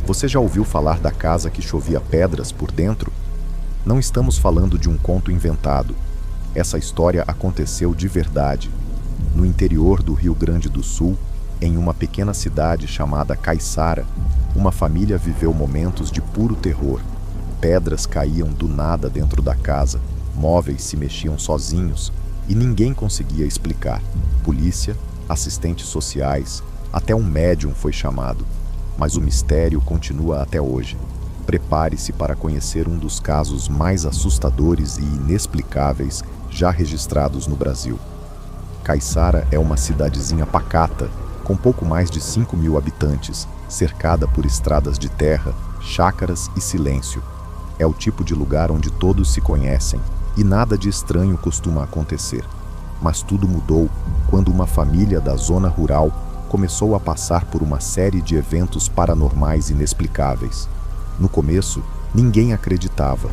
Você já ouviu falar da casa que chovia pedras por dentro? Não estamos falando de um conto inventado. Essa história aconteceu de verdade. No interior do Rio Grande do Sul, em uma pequena cidade chamada Caiçara, uma família viveu momentos de puro terror. Pedras caíam do nada dentro da casa, móveis se mexiam sozinhos e ninguém conseguia explicar. Polícia, assistentes sociais, até um médium foi chamado. Mas o mistério continua até hoje. Prepare-se para conhecer um dos casos mais assustadores e inexplicáveis já registrados no Brasil. Caiçara é uma cidadezinha pacata, com pouco mais de 5.000 habitantes, cercada por estradas de terra, chácaras e silêncio. É o tipo de lugar onde todos se conhecem e nada de estranho costuma acontecer. Mas tudo mudou quando uma família da zona rural começou a passar por uma série de eventos paranormais inexplicáveis. No começo, ninguém acreditava.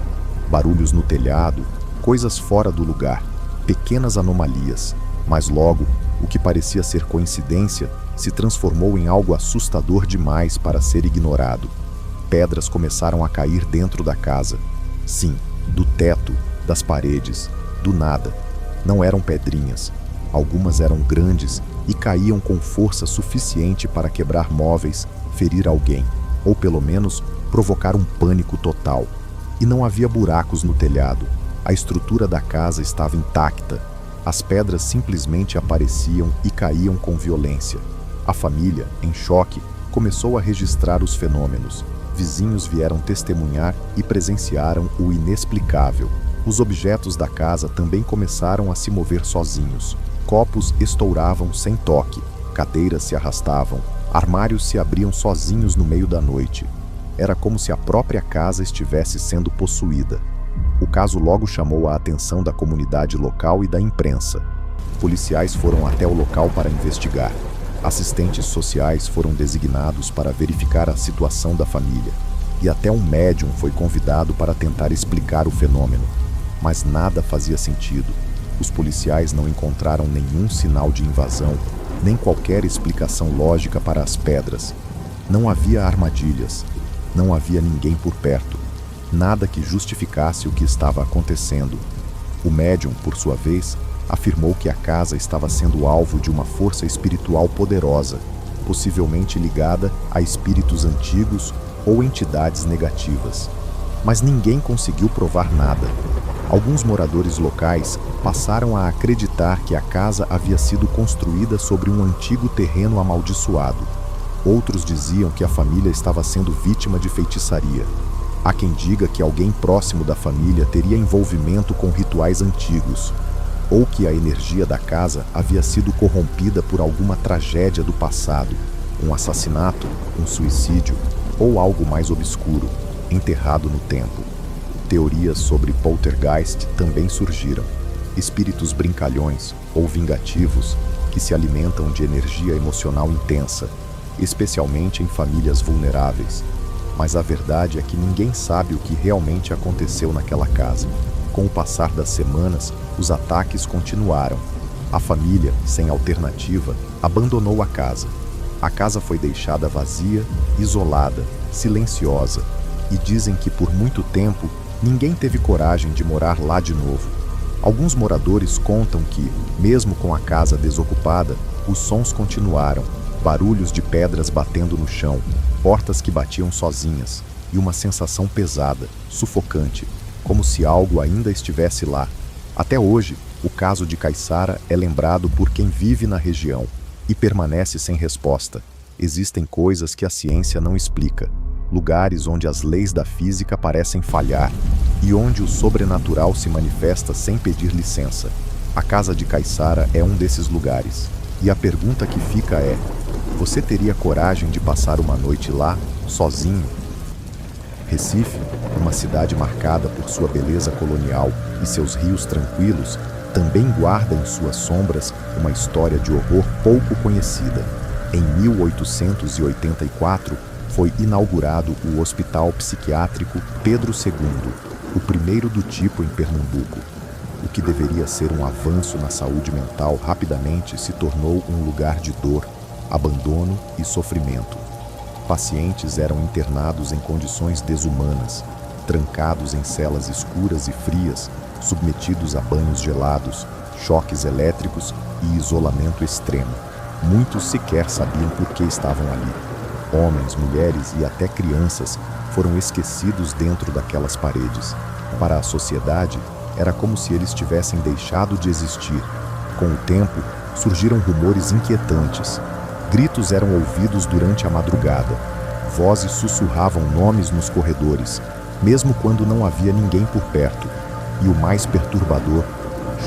Barulhos no telhado, coisas fora do lugar, pequenas anomalias. Mas logo, o que parecia ser coincidência se transformou em algo assustador demais para ser ignorado. Pedras começaram a cair dentro da casa. Sim, do teto, das paredes, do nada. Não eram pedrinhas. Algumas eram grandes e caíam com força suficiente para quebrar móveis, ferir alguém, ou pelo menos provocar um pânico total. E não havia buracos no telhado. A estrutura da casa estava intacta. As pedras simplesmente apareciam e caíam com violência. A família, em choque, começou a registrar os fenômenos. Vizinhos vieram testemunhar e presenciaram o inexplicável. Os objetos da casa também começaram a se mover sozinhos. Copos estouravam sem toque, cadeiras se arrastavam, armários se abriam sozinhos no meio da noite. Era como se a própria casa estivesse sendo possuída. O caso logo chamou a atenção da comunidade local e da imprensa. Policiais foram até o local para investigar. Assistentes sociais foram designados para verificar a situação da família. E até um médium foi convidado para tentar explicar o fenômeno. Mas nada fazia sentido. Os policiais não encontraram nenhum sinal de invasão, nem qualquer explicação lógica para as pedras. Não havia armadilhas. Não havia ninguém por perto. Nada que justificasse o que estava acontecendo. O médium, por sua vez, afirmou que a casa estava sendo alvo de uma força espiritual poderosa, possivelmente ligada a espíritos antigos ou entidades negativas. Mas ninguém conseguiu provar nada. Alguns moradores locais passaram a acreditar que a casa havia sido construída sobre um antigo terreno amaldiçoado. Outros diziam que a família estava sendo vítima de feitiçaria. Há quem diga que alguém próximo da família teria envolvimento com rituais antigos, ou que a energia da casa havia sido corrompida por alguma tragédia do passado, um assassinato, um suicídio ou algo mais obscuro, enterrado no tempo. Teorias sobre poltergeist também surgiram. Espíritos brincalhões ou vingativos que se alimentam de energia emocional intensa, especialmente em famílias vulneráveis. Mas a verdade é que ninguém sabe o que realmente aconteceu naquela casa. Com o passar das semanas, os ataques continuaram. A família, sem alternativa, abandonou a casa. A casa foi deixada vazia, isolada, silenciosa, e dizem que por muito tempo ninguém teve coragem de morar lá de novo. Alguns moradores contam que, mesmo com a casa desocupada, os sons continuaram, barulhos de pedras batendo no chão, portas que batiam sozinhas, e uma sensação pesada, sufocante, como se algo ainda estivesse lá. Até hoje, o caso de Caiçara é lembrado por quem vive na região e permanece sem resposta. Existem coisas que a ciência não explica, lugares onde as leis da física parecem falhar e onde o sobrenatural se manifesta sem pedir licença. A casa de Caiçara é um desses lugares. E a pergunta que fica é: você teria coragem de passar uma noite lá, sozinho? Recife, uma cidade marcada por sua beleza colonial e seus rios tranquilos, também guarda em suas sombras uma história de horror pouco conhecida. Em 1884, foi inaugurado o Hospital Psiquiátrico Pedro II, o primeiro do tipo em Pernambuco. O que deveria ser um avanço na saúde mental rapidamente se tornou um lugar de dor, abandono e sofrimento. Pacientes eram internados em condições desumanas, trancados em celas escuras e frias, submetidos a banhos gelados, choques elétricos e isolamento extremo. Muitos sequer sabiam por que estavam ali. Homens, mulheres e até crianças foram esquecidos dentro daquelas paredes. Para a sociedade, era como se eles tivessem deixado de existir. Com o tempo, surgiram rumores inquietantes. Gritos eram ouvidos durante a madrugada. Vozes sussurravam nomes nos corredores, mesmo quando não havia ninguém por perto. E o mais perturbador,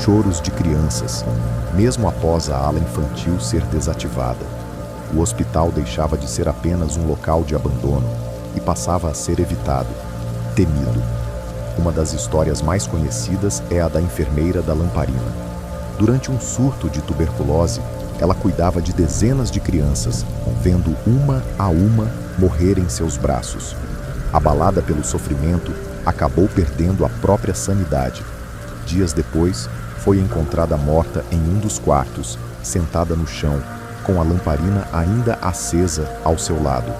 choros de crianças, mesmo após a ala infantil ser desativada. O hospital deixava de ser apenas um local de abandono e passava a ser evitado, temido. Uma das histórias mais conhecidas é a da enfermeira da lamparina. Durante um surto de tuberculose, ela cuidava de dezenas de crianças, vendo uma a uma morrer em seus braços. Abalada pelo sofrimento, acabou perdendo a própria sanidade. Dias depois, foi encontrada morta em um dos quartos, sentada no chão, com a lamparina ainda acesa ao seu lado.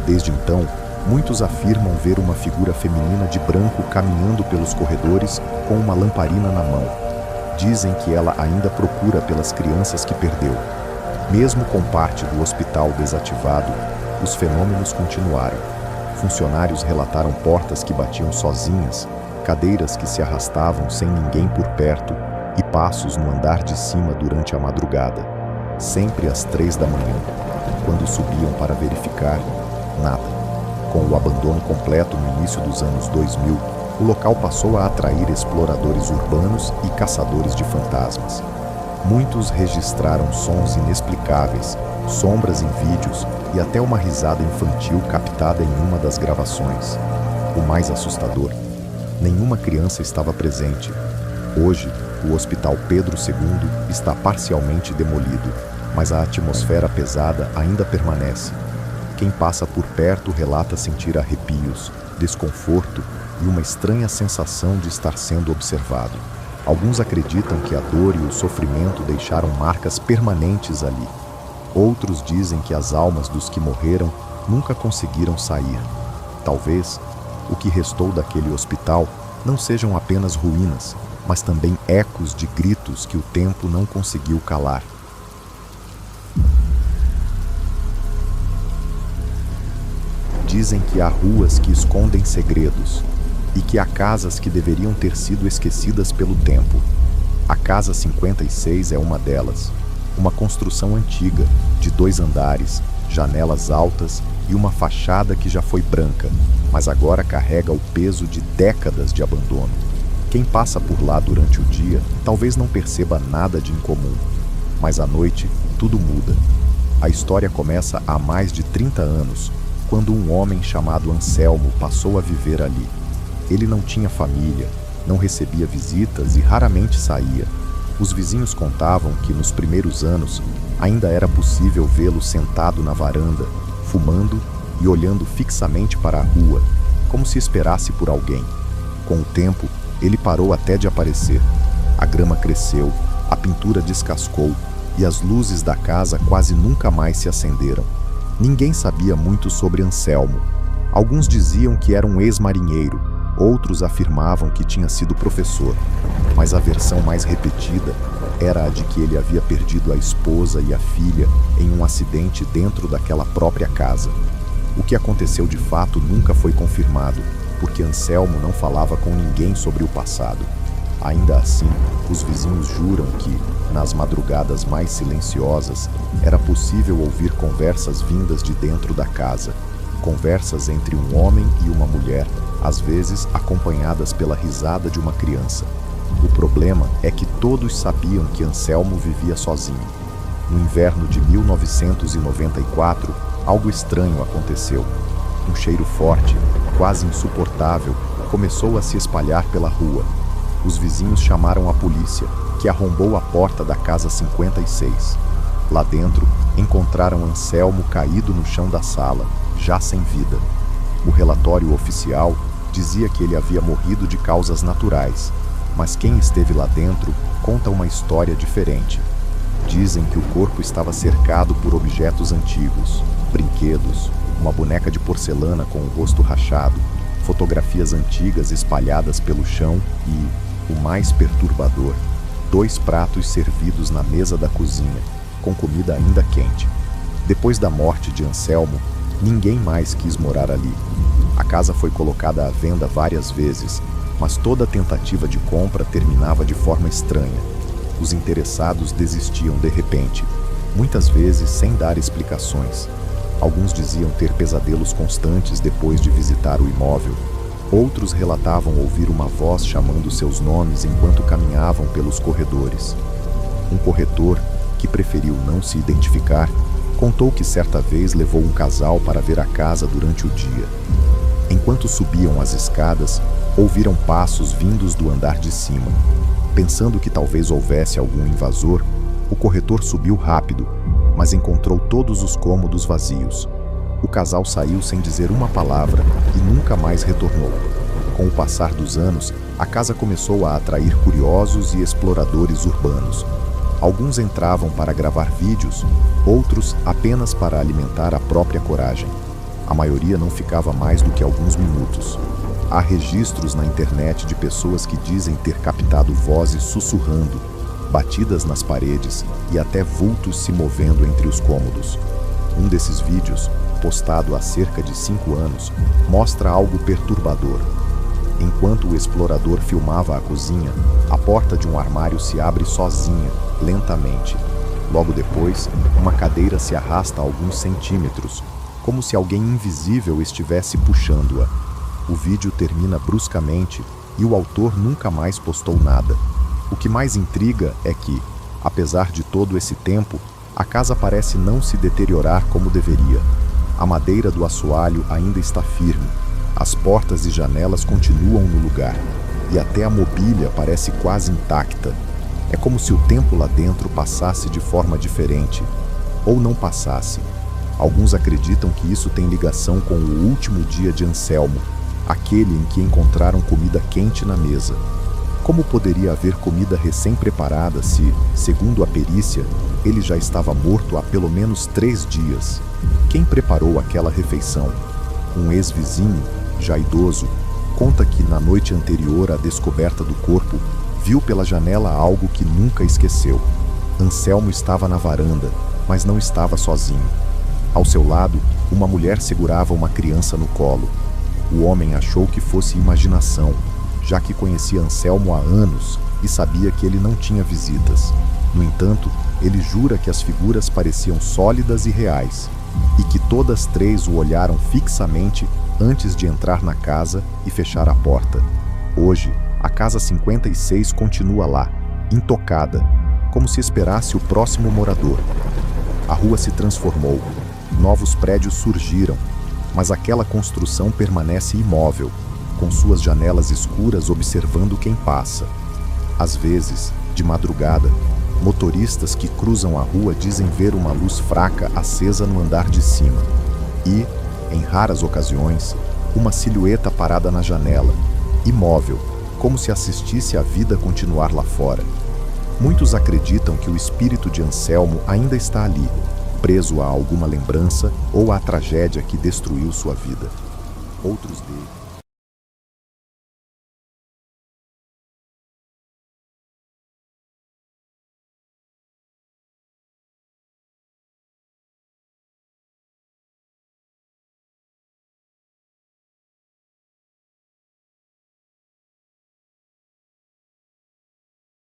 Desde então, muitos afirmam ver uma figura feminina de branco caminhando pelos corredores com uma lamparina na mão. Dizem que ela ainda procura pelas crianças que perdeu. Mesmo com parte do hospital desativado, os fenômenos continuaram. Funcionários relataram portas que batiam sozinhas, cadeiras que se arrastavam sem ninguém por perto e passos no andar de cima durante a madrugada. Sempre às 3 da manhã, quando subiam para verificar, nada. Com o abandono completo no início dos anos 2000, o local passou a atrair exploradores urbanos e caçadores de fantasmas. Muitos registraram sons inexplicáveis, sombras em vídeos e até uma risada infantil captada em uma das gravações. O mais assustador, nenhuma criança estava presente. Hoje, o Hospital Pedro II está parcialmente demolido, mas a atmosfera pesada ainda permanece. Quem passa por perto relata sentir arrepios, desconforto e uma estranha sensação de estar sendo observado. Alguns acreditam que a dor e o sofrimento deixaram marcas permanentes ali. Outros dizem que as almas dos que morreram nunca conseguiram sair. Talvez o que restou daquele hospital não sejam apenas ruínas, mas também ecos de gritos que o tempo não conseguiu calar. Dizem que há ruas que escondem segredos e que há casas que deveriam ter sido esquecidas pelo tempo. A Casa 56 é uma delas. Uma construção antiga, de 2 andares, janelas altas e uma fachada que já foi branca, mas agora carrega o peso de décadas de abandono. Quem passa por lá durante o dia talvez não perceba nada de incomum, mas à noite tudo muda. A história começa há mais de 30 anos, quando um homem chamado Anselmo passou a viver ali. Ele não tinha família, não recebia visitas e raramente saía. Os vizinhos contavam que nos primeiros anos ainda era possível vê-lo sentado na varanda, fumando e olhando fixamente para a rua, como se esperasse por alguém. Com o tempo, ele parou até de aparecer. A grama cresceu, a pintura descascou e as luzes da casa quase nunca mais se acenderam. Ninguém sabia muito sobre Anselmo. Alguns diziam que era um ex-marinheiro, outros afirmavam que tinha sido professor, mas a versão mais repetida era a de que ele havia perdido a esposa e a filha em um acidente dentro daquela própria casa. O que aconteceu de fato nunca foi confirmado, porque Anselmo não falava com ninguém sobre o passado. Ainda assim, os vizinhos juram que, nas madrugadas mais silenciosas, era possível ouvir conversas vindas de dentro da casa, conversas entre um homem e uma mulher, às vezes acompanhadas pela risada de uma criança. O problema é que todos sabiam que Anselmo vivia sozinho. No inverno de 1994, algo estranho aconteceu. Um cheiro forte, quase insuportável, começou a se espalhar pela rua. Os vizinhos chamaram a polícia, que arrombou a porta da Casa 56. Lá dentro, encontraram Anselmo caído no chão da sala, já sem vida. O relatório oficial dizia que ele havia morrido de causas naturais, mas quem esteve lá dentro conta uma história diferente. Dizem que o corpo estava cercado por objetos antigos, brinquedos, uma boneca de porcelana com o rosto rachado, fotografias antigas espalhadas pelo chão e, o mais perturbador, 2 pratos servidos na mesa da cozinha, com comida ainda quente. Depois da morte de Anselmo, ninguém mais quis morar ali. A casa foi colocada à venda várias vezes, mas toda tentativa de compra terminava de forma estranha. Os interessados desistiam de repente, muitas vezes sem dar explicações. Alguns diziam ter pesadelos constantes depois de visitar o imóvel. Outros relatavam ouvir uma voz chamando seus nomes enquanto caminhavam pelos corredores. Um corretor, que preferiu não se identificar, contou que certa vez levou um casal para ver a casa durante o dia. Enquanto subiam as escadas, ouviram passos vindos do andar de cima. Pensando que talvez houvesse algum invasor, o corretor subiu rápido, mas encontrou todos os cômodos vazios. O casal saiu sem dizer uma palavra e nunca mais retornou. Com o passar dos anos, a casa começou a atrair curiosos e exploradores urbanos. Alguns entravam para gravar vídeos, outros apenas para alimentar a própria coragem. A maioria não ficava mais do que alguns minutos. Há registros na internet de pessoas que dizem ter captado vozes sussurrando, batidas nas paredes e até vultos se movendo entre os cômodos. Um desses vídeos, postado há cerca de 5 anos, mostra algo perturbador. Enquanto o explorador filmava a cozinha, a porta de um armário se abre sozinha, lentamente. Logo depois, uma cadeira se arrasta alguns centímetros, como se alguém invisível estivesse puxando-a. O vídeo termina bruscamente e o autor nunca mais postou nada. O que mais intriga é que, apesar de todo esse tempo, a casa parece não se deteriorar como deveria. A madeira do assoalho ainda está firme, as portas e janelas continuam no lugar, e até a mobília parece quase intacta. É como se o tempo lá dentro passasse de forma diferente, ou não passasse. Alguns acreditam que isso tem ligação com o último dia de Anselmo, aquele em que encontraram comida quente na mesa. Como poderia haver comida recém-preparada se, segundo a perícia, ele já estava morto há pelo menos 3 dias? Quem preparou aquela refeição? Um ex-vizinho, já idoso, conta que na noite anterior à descoberta do corpo, viu pela janela algo que nunca esqueceu. Anselmo estava na varanda, mas não estava sozinho. Ao seu lado, uma mulher segurava uma criança no colo. O homem achou que fosse imaginação, já que conhecia Anselmo há anos e sabia que ele não tinha visitas. No entanto, ele jura que as figuras pareciam sólidas e reais, e que todas 3 o olharam fixamente antes de entrar na casa e fechar a porta. Hoje, a casa 56 continua lá, intocada, como se esperasse o próximo morador. A rua se transformou, novos prédios surgiram, mas aquela construção permanece imóvel, com suas janelas escuras observando quem passa. Às vezes, de madrugada, motoristas que cruzam a rua dizem ver uma luz fraca acesa no andar de cima e, em raras ocasiões, uma silhueta parada na janela, imóvel, como se assistisse a vida continuar lá fora. Muitos acreditam que o espírito de Anselmo ainda está ali, preso a alguma lembrança ou à tragédia que destruiu sua vida. Outros